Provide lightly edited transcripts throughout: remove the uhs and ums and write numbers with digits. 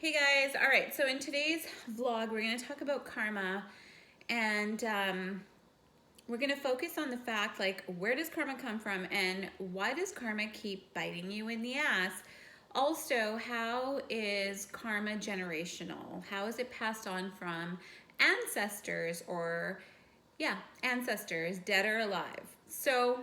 Hey guys, all right, so in today's vlog, we're going to talk about karma, and we're going to focus on the fact, like, where does karma come from and why does karma keep biting you in the ass? Also, how is karma generational? How is it passed on from ancestors or, yeah, ancestors, dead or alive? So,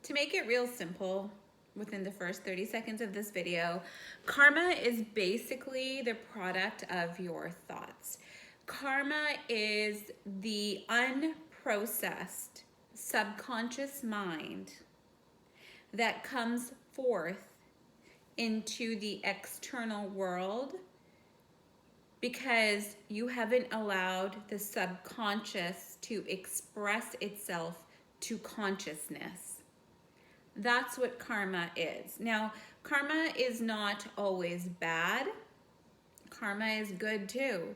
to make it real simple, within the first 30 seconds of this video, karma is basically the product of your thoughts. Karma is the unprocessed subconscious mind that comes forth into the external world because you haven't allowed the subconscious to express itself to consciousness. That's what karma is. Now, karma is not always bad. Karma is good too.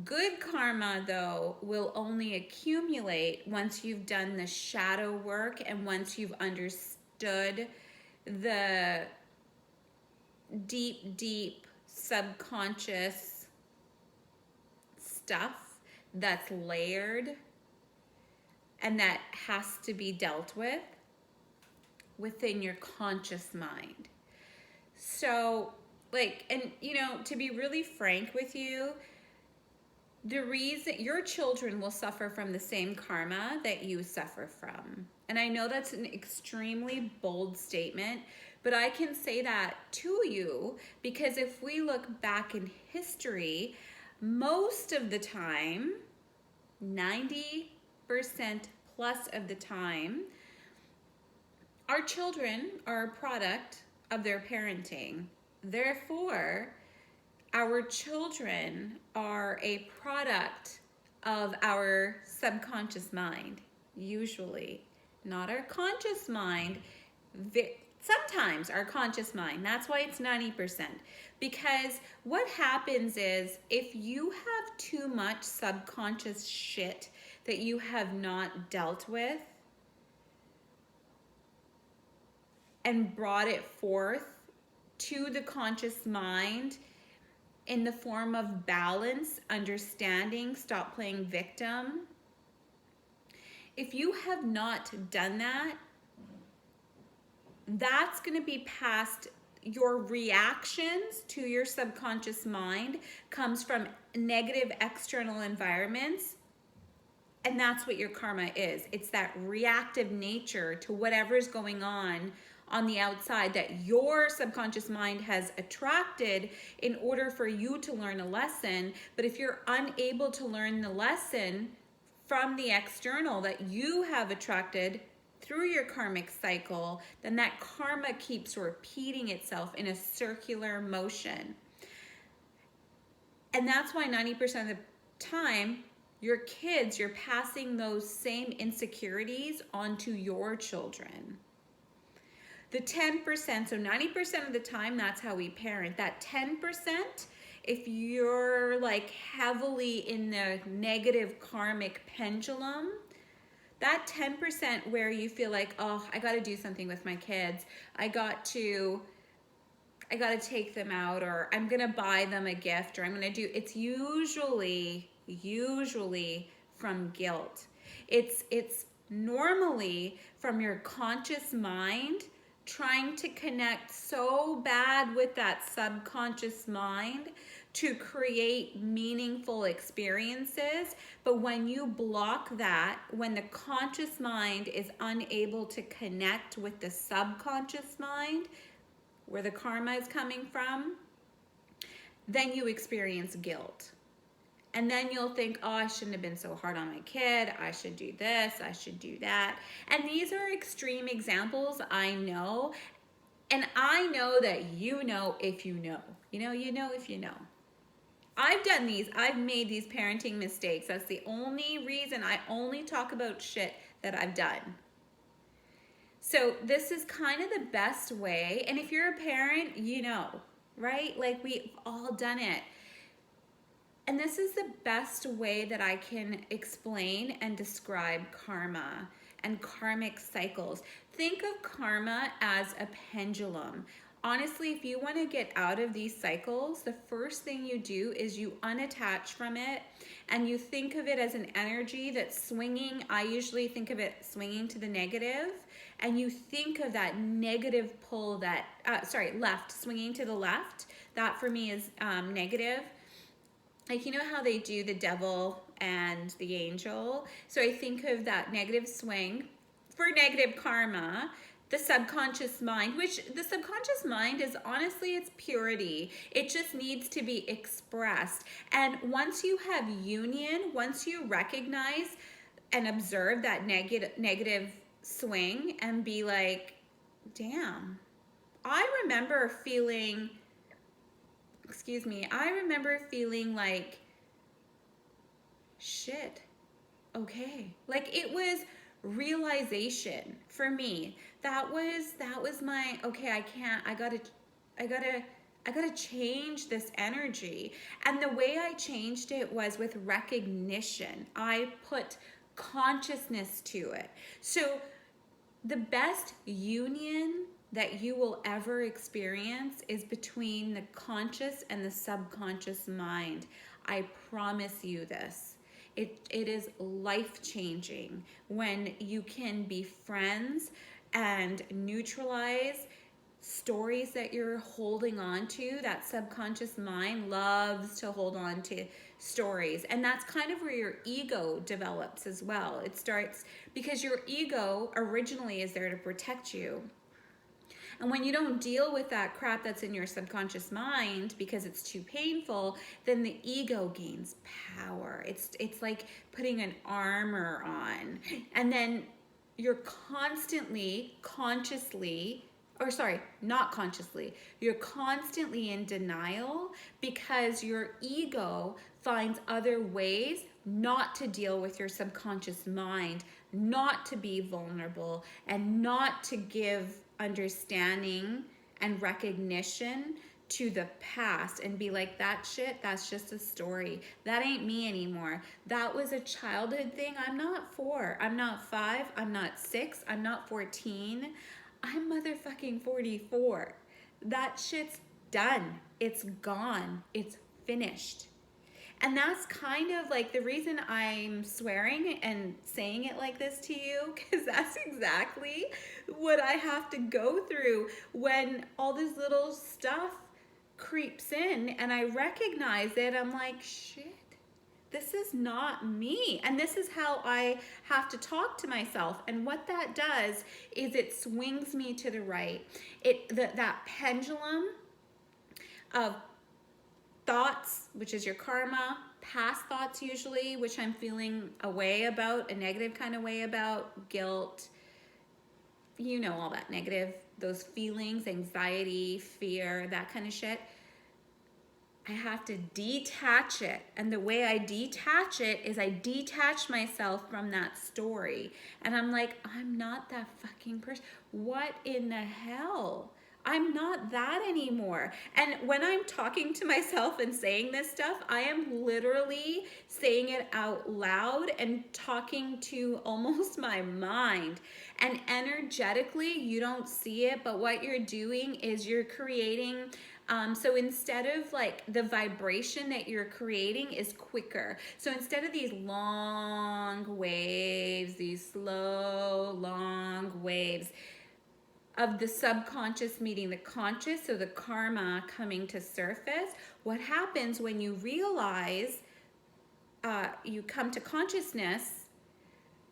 Good karma, though, will only accumulate once you've done the shadow work and once you've understood the deep, deep subconscious stuff that's layered and that has to be dealt with within your conscious mind. So, like, and you know, to be really frank with you, the reason your children will suffer from the same karma that you suffer from. And I know that's an extremely bold statement, but I can say that to you because if we look back in history, most of the time, 90% plus of the time, our children are a product of their parenting. Therefore, our children are a product of our subconscious mind, usually. Not our conscious mind, sometimes our conscious mind. That's why it's 90%. Because what happens is if you have too much subconscious shit that you have not dealt with, and brought it forth to the conscious mind in the form of balance, understanding, stop playing victim. If you have not done that, that's going to be past your reactions to your subconscious mind comes from negative external environments. And that's what your karma is. It's that reactive nature to whatever's going on the outside that your subconscious mind has attracted in order for you to learn a lesson. But if you're unable to learn the lesson from the external that you have attracted through your karmic cycle, then that karma keeps repeating itself in a circular motion. And that's why 90% of the time, your kids, you're passing those same insecurities onto your children. The 10%, so 90% of the time, that's how we parent. That 10%, if you're like heavily in the negative karmic pendulum, that 10% where you feel like, oh, I got to do something with my kids. I got to take them out, or I'm going to buy them a gift, or I'm going to do, it's usually from guilt. It's normally from your conscious mind trying to connect so bad with that subconscious mind to create meaningful experiences. But when you block that, when the conscious mind is unable to connect with the subconscious mind, where the karma is coming from, then you experience guilt. And then you'll think, oh, I shouldn't have been so hard on my kid. I should do this, I should do that. And these are extreme examples, I know. And I know that you know if you know. You know if you know. I've done these. I've made these parenting mistakes. That's the only reason I only talk about shit that I've done. So this is kind of the best way. And if you're a parent, you know, right? Like, we've all done it. And this is the best way that I can explain and describe karma and karmic cycles. Think of karma as a pendulum. honestly, if you want to get out of these cycles, the first thing you do is you unattach from it and you think of it as an energy that's swinging. I usually think of it swinging to the negative, and you think of that negative pull that, left, swinging to the left. That for me is negative. Like, you know how they do the devil and the angel? So I think of that negative swing for negative karma, the subconscious mind, which the subconscious mind is honestly, it's purity. It just needs to be expressed. And once you have union, once you recognize and observe that negative swing and be like, damn, I remember feeling, I remember feeling like, shit, okay. Like, it was realization for me. That was my, okay, I gotta change this energy. And the way I changed it was with recognition. I put consciousness to it. So the best union that you will ever experience is between the conscious and the subconscious mind. I promise you this. It is life-changing when you can be friends and neutralize stories that you're holding on to. That subconscious mind loves to hold on to stories, and that's kind of where your ego develops as well. It starts because your ego originally is there to protect you. And when you don't deal with that crap that's in your subconscious mind because it's too painful, then the ego gains power. It's like putting an armor on. And then you're constantly, you're constantly in denial because your ego finds other ways not to deal with your subconscious mind, not to be vulnerable, and not to give understanding and recognition to the past and be like, that shit, that's just a story. That ain't me anymore. That was a childhood thing. I'm not 4, I'm not 5, I'm not 6, I'm not 14. I'm motherfucking 44. That shit's done. It's gone. It's finished. And that's kind of like the reason I'm swearing and saying it like this to you, because that's exactly what I have to go through when all this little stuff creeps in and I recognize it. I'm like, shit, this is not me. And this is how I have to talk to myself. And what that does is it swings me to the right. That pendulum of thoughts, which is your karma, past thoughts usually, which I'm feeling a way about, a negative kind of way about, guilt, you know, all that negative, those feelings, anxiety, fear, that kind of shit. I have to detach it. And the way I detach it is I detach myself from that story. And I'm like, I'm not that fucking person. What in the hell? I'm not that anymore. And when I'm talking to myself and saying this stuff, I am literally saying it out loud and talking to almost my mind. And energetically, you don't see it, but what you're doing is you're creating, so instead of like the vibration that you're creating is quicker. So instead of these long waves, these slow, long waves, of the subconscious meeting the conscious, so the karma coming to surface, what happens when you realize you come to consciousness,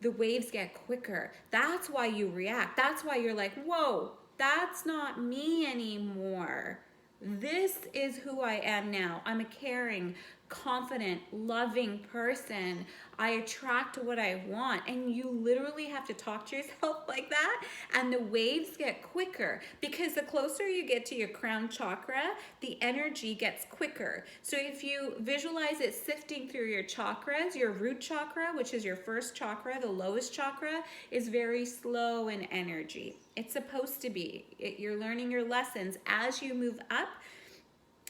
the waves get quicker. That's why you react. That's why you're like, whoa, that's not me anymore. This is who I am now. I'm a caring, confident, loving person. I attract what I want. And you literally have to talk to yourself like that. And the waves get quicker because the closer you get to your crown chakra, the energy gets quicker. So if you visualize it sifting through your chakras, your root chakra, which is your first chakra, the lowest chakra, is very slow in energy. It's supposed to be. You're learning your lessons. As you move up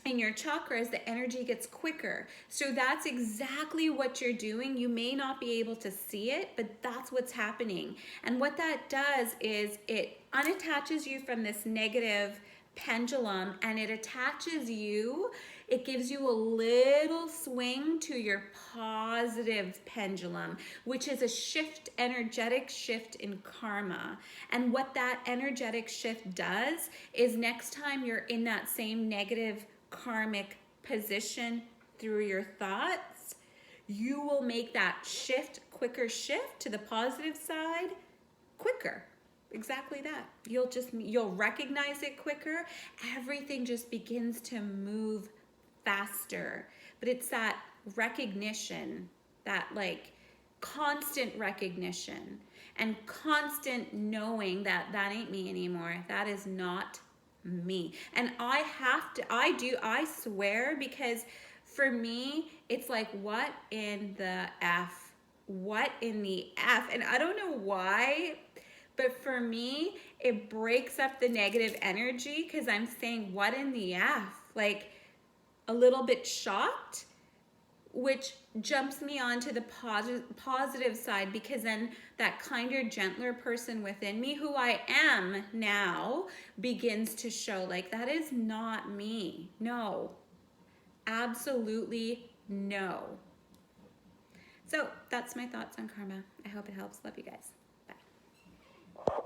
in your chakras, the energy gets quicker. So that's exactly what you're doing. You may not be able to see it, but that's what's happening. And what that does is it unattaches you from this negative pendulum, and it attaches you. It gives you a little swing to your positive pendulum, which is a shift, energetic shift in karma. And what that energetic shift does is next time you're in that same negative karmic position through your thoughts, you will make that quicker shift to the positive side quicker. Exactly that. You'll recognize it quicker. Everything just begins to move faster. But it's that recognition, that like constant recognition and constant knowing that that ain't me anymore. That is not me. And I swear, because for me, it's like, what in the F? What in the F? And I don't know why, but for me, it breaks up the negative energy because I'm saying, what in the F? Like a little bit shocked, which jumps me onto the positive side, because then that kinder, gentler person within me, who I am now, begins to show like, that is not me. No, absolutely no. So that's my thoughts on karma. I hope it helps. Love you guys.